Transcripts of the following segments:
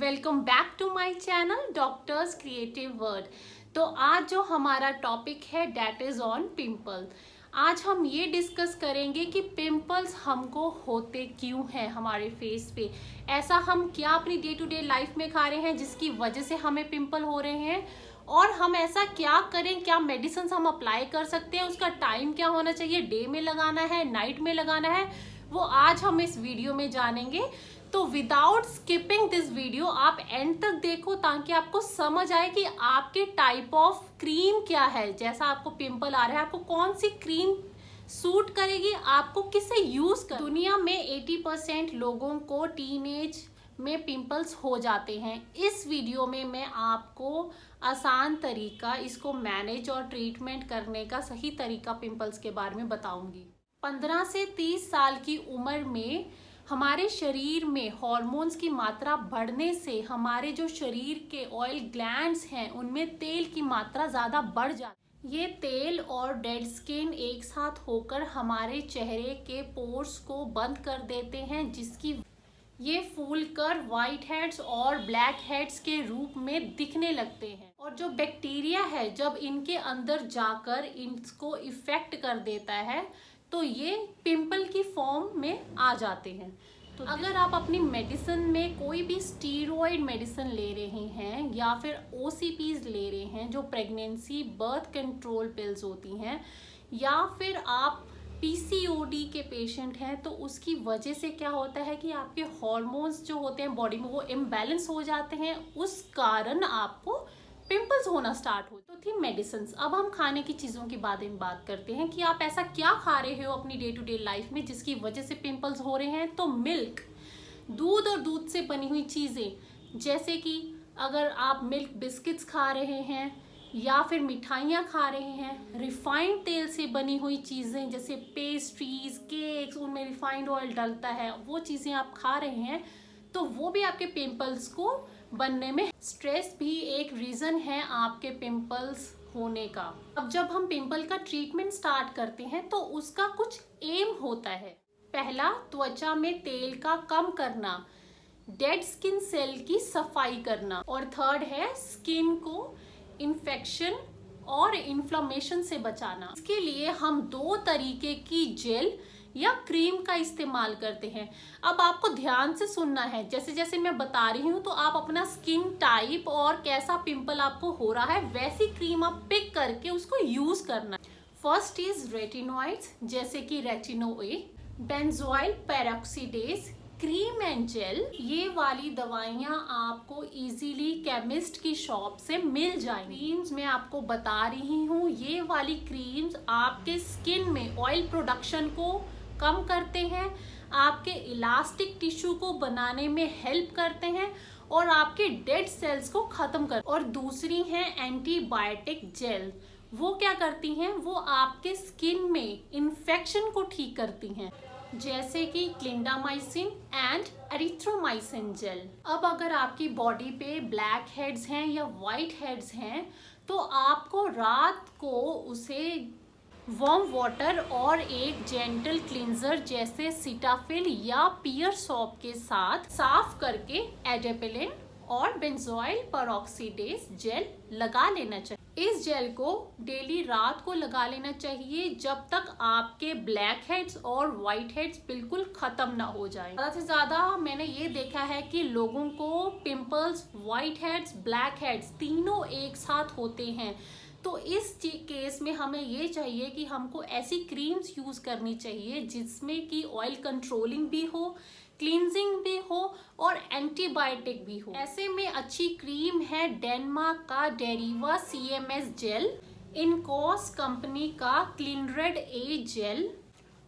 Welcome back to my channel doctors creative word. तो आज जो हमारा टॉपिक है डेट इज ऑन पिंपल। आज हम ये डिस्कस करेंगे कि पिंपल्स हमको होते क्यों हैं हमारे फेस पे। ऐसा हम क्या अपनी डे टू डे लाइफ में खा रहे हैं जिसकी वजह से हमें पिंपल हो रहे हैं, और हम ऐसा क्या करें, क्या मेडिसिन हम अप्लाई कर सकते हैं, उसका टाइम क्या होना चाहिए, डे में लगाना है, नाइट में लगाना है, वो आज हम इस वीडियो में जानेंगे। तो विदाउट स्किपिंग दिस वीडियो आप एंड तक देखो ताकि आपको समझ आए कि आपके टाइप ऑफ क्रीम क्या है। जैसा आपको पिंपल आ रहा है, आपको कौन सी क्रीम सूट करेगी, आपको किसे यूज कर। दुनिया में 80% लोगों को टीनेज में पिंपल्स हो जाते हैं। इस वीडियो में मैं आपको आसान तरीका, इसको मैनेज और ट्रीटमेंट करने का सही तरीका पिंपल्स के बारे में बताऊंगी। 15 से 30 साल की उम्र में हमारे शरीर में हार्मोन्स की मात्रा बढ़ने से हमारे जो शरीर के ऑयल ग्लैंड्स हैं उनमें तेल की मात्रा ज़्यादा बढ़ जाती है। ये तेल और डेड स्किन एक साथ होकर हमारे चेहरे के पोर्स को बंद कर देते हैं, जिसकी ये फूलकर वाइट हेड्स और ब्लैक हेड्स के रूप में दिखने लगते हैं। और जो बैक्टीरिया है जब इनके अंदर जाकर इनको इफेक्ट कर देता है तो ये पिंपल की फॉर्म में आ जाते हैं। तो अगर आप अपनी मेडिसिन में कोई भी स्टीरॉयड मेडिसिन ले रहे हैं या फिर ओसीपीज ले रहे हैं जो प्रेगनेंसी बर्थ कंट्रोल पिल्स होती हैं, या फिर आप पीसीओडी के पेशेंट हैं, तो उसकी वजह से क्या होता है कि आपके हार्मोन्स जो होते हैं बॉडी में वो इम्बैलेंस हो जाते हैं, उस कारण आपको पिंपल्स होना स्टार्ट हो। तो थी मेडिसिन। अब हम खाने की चीज़ों के बारे में बात करते हैं कि आप ऐसा क्या खा रहे हो अपनी डे टू डे लाइफ में जिसकी वजह से पिंपल्स हो रहे हैं। तो मिल्क, दूध और दूध से बनी हुई चीज़ें, जैसे कि अगर आप मिल्क बिस्किट्स खा रहे हैं या फिर मिठाइयाँ खा रहे हैं, रिफाइंड तेल से बनी हुई चीज़ें जैसे पेस्ट्रीज, केक्स, उनमें रिफाइंड ऑयल डलता है, वो चीज़ें आप खा रहे हैं, तो वो भी आपके पिंपल्स को बनने में। स्ट्रेस भी एक रीज़न है आपके पिंपल्स होने का। अब जब हम पिंपल का ट्रीटमेंट स्टार्ट करते हैं तो उसका कुछ एम होता है। पहला, त्वचा में तेल का कम करना, डेड स्किन सेल की सफाई करना, और थर्ड है स्किन को इन्फेक्शन और इन्फ्लेमेशन से बचाना। इसके लिए हम 2 तरीके की जेल या क्रीम का इस्तेमाल करते हैं। अब आपको ध्यान से सुनना है, जैसे जैसे मैं बता रही हूँ तो आप अपना स्किन टाइप और कैसा पिंपल आपको हो रहा है वैसी क्रीम आप पिक करके उसको यूज करना। फर्स्ट इज रेटिनॉइड्स, जैसे कि retino A, benzoyl peroxidase cream and gel. ये वाली दवाइयाँ आपको इजीली केमिस्ट की शॉप से मिल जाएंगी। क्रीम्स मैं आपको बता रही हूँ, ये वाली क्रीम्स आपके स्किन में ऑयल प्रोडक्शन को कम करते हैं, आपके इलास्टिक टिश्यू को बनाने में हेल्प करते हैं और आपके डेड सेल्स को खत्म कर। और दूसरी है एंटीबायोटिक जेल। वो क्या करती हैं, वो आपके स्किन में इन्फेक्शन को ठीक करती हैं, जैसे कि क्लिंडामाइसिन एंड एरिथ्रोमाइसिन जेल। अब अगर आपकी बॉडी पे ब्लैक हेड्स हैं या वाइट हेड्स हैं तो आपको रात को उसे वार्म वाटर और एक जेंटल क्लींजर जैसे सीटाफिल या पियर सोप के साथ साफ करके एडेपिलिन और बेंजोइल पेरोक्सीडेज जेल लगा लेना चाहिए। इस जेल को डेली रात को लगा लेना चाहिए जब तक आपके ब्लैक हेड्स और वाइट हेड्स बिल्कुल खत्म ना हो जाए। ज़्यादा से ज़्यादा मैंने ये देखा है कि लोगों को pimples, white heads, black heads तीनों एक साथ होते हैं। तो इस केस में हमें ये चाहिए कि हमको ऐसी क्रीम्स यूज़ करनी चाहिए जिसमें कि ऑयल कंट्रोलिंग भी हो, क्लींजिंग भी हो और एंटीबायोटिक भी हो। ऐसे में अच्छी क्रीम है डेनमार्क का डेरिवा CMS जेल, इनकॉस कंपनी का क्लीनरेड ए जेल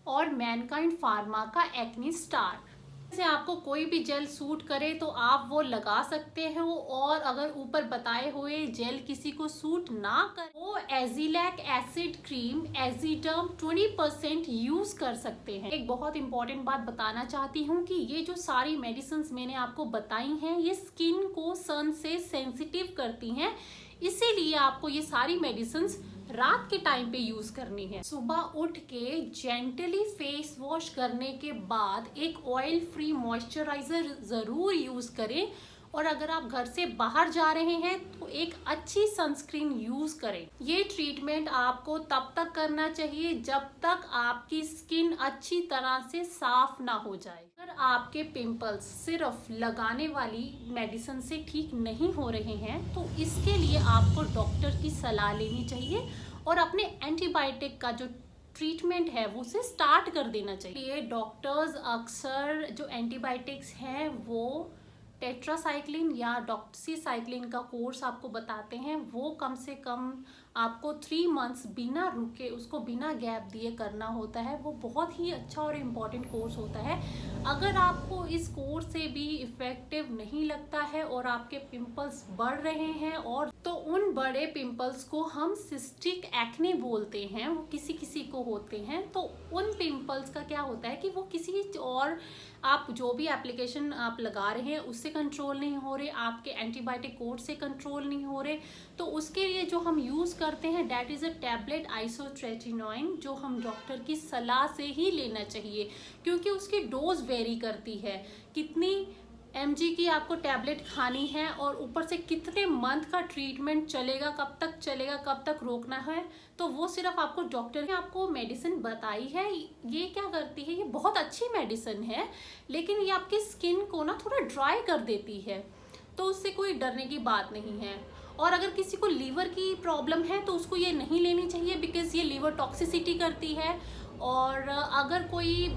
और मैनकाइंड फार्मा का एक्नी स्टार। से आपको कोई भी जेल सूट करे तो आप वो लगा सकते हो, और अगर ऊपर बताए हुए जेल किसी को सूट ना करे वो एजिलैक एसिड क्रीम एजिडर्म 20% यूज कर सकते हैं। एक बहुत इंपॉर्टेंट बात बताना चाहती हूँ कि ये जो सारी मेडिसिन मैंने आपको बताई हैं ये स्किन को सन से सेंसिटिव करती हैं, इसीलिए आपको ये सारी मेडिसिन रात के टाइम पे यूज करनी है। सुबह उठ के जेंटली फेस वॉश करने के बाद एक ऑयल फ्री मॉइस्चराइजर जरूर यूज करें और अगर आप घर से बाहर जा रहे हैं तो एक अच्छी सनस्क्रीन यूज करें। ये ट्रीटमेंट आपको तब तक करना चाहिए जब तक आपकी स्किन अच्छी तरह से साफ ना हो जाए। अगर आपके पिंपल्स सिर्फ लगाने वाली मेडिसिन से ठीक नहीं हो रहे हैं तो इसके लिए आपको डॉक्टर की सलाह लेनी चाहिए और अपने एंटीबायोटिक का जो ट्रीटमेंट है वो उसे स्टार्ट कर देना चाहिए। डॉक्टर्स अक्सर जो एंटीबायोटिक्स हैं वो टेट्रासाइक्लिन या डॉक्सीसाइक्लिन का कोर्स आपको बताते हैं, वो कम से कम आपको 3 मंथ्स बिना रुके, उसको बिना गैप दिए करना होता है। वो बहुत ही अच्छा और इम्पॉर्टेंट कोर्स होता है। अगर आपको इस कोर्स से भी इफ़ेक्टिव नहीं लगता है और आपके पिंपल्स बढ़ रहे हैं, और तो उन बड़े पिंपल्स को हम सिस्टिक एक्ने बोलते हैं, वो किसी किसी को होते हैं। तो उन पिंपल्स का क्या होता है कि वो किसी और आप जो भी एप्लीकेशन आप लगा रहे हैं उससे कंट्रोल नहीं हो रहे, आपके एंटीबायोटिक कोर्स से कंट्रोल नहीं हो रहे, तो उसके लिए जो हम यूज़ करते हैं that is a tablet isotretinoin, जो हम डॉक्टर की सलाह से ही लेना चाहिए क्योंकि उसकी डोज वेरी करती है। कितनी mg की आपको टैबलेट खानी है और ऊपर से कितने मंथ का ट्रीटमेंट चलेगा, कब तक चलेगा, कब तक रोकना है, तो वो सिर्फ आपको डॉक्टर ने आपको मेडिसिन बताई है। ये क्या करती है, ये बहुत अच्छी मेडिसिन है लेकिन ये आपकी स्किन को ना थोड़ा ड्राई कर देती है, तो उससे कोई डरने की बात नहीं है। और अगर किसी को लीवर की प्रॉब्लम है तो उसको ये नहीं लेनी चाहिए बिकॉज ये लीवर टॉक्सिसिटी करती है। और अगर कोई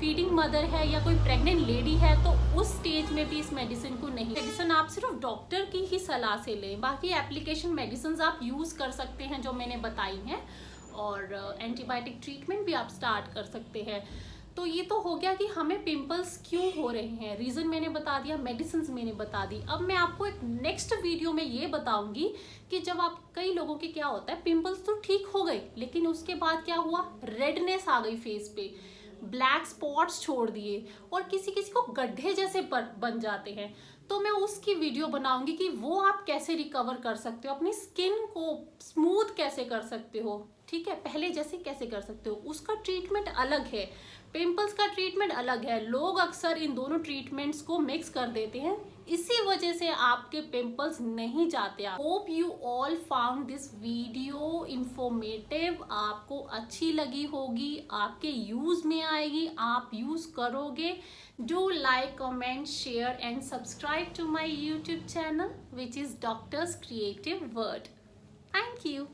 फीडिंग मदर है या कोई प्रेग्नेंट लेडी है तो उस स्टेज में भी इस मेडिसिन को नहीं, मेडिसिन आप सिर्फ डॉक्टर की ही सलाह से लें। बाकी एप्लीकेशन मेडिसिन आप यूज़ कर सकते हैं जो मैंने बताई हैं, और एंटीबायोटिक ट्रीटमेंट भी आप स्टार्ट कर सकते हैं। तो ये तो हो गया कि हमें पिंपल्स क्यों हो रहे हैं, रीज़न मैंने बता दिया, मेडिसिन मैंने बता दी। अब मैं आपको एक नेक्स्ट वीडियो में ये बताऊंगी कि जब आप, कई लोगों के क्या होता है, पिंपल्स तो ठीक हो गए लेकिन उसके बाद क्या हुआ, रेडनेस आ गई फेस पे, ब्लैक स्पॉट्स छोड़ दिए और किसी किसी को गड्ढे जैसे बन जाते हैं। तो मैं उसकी वीडियो बनाऊंगी कि वो आप कैसे रिकवर कर सकते हो, अपनी स्किन को स्मूथ कैसे कर सकते हो, ठीक है, पहले जैसे कैसे कर सकते हो। उसका ट्रीटमेंट अलग है, पिंपल्स का ट्रीटमेंट अलग है। लोग अक्सर इन दोनों ट्रीटमेंट्स को मिक्स कर देते हैं, इसी वजह से आपके पिंपल्स नहीं जाते। Hope you all found this video informative, आपको अच्छी लगी होगी, आपके यूज में आएगी, आप यूज करोगे। Do like, comment, share and subscribe to my YouTube channel which is doctors creative word. Thank you.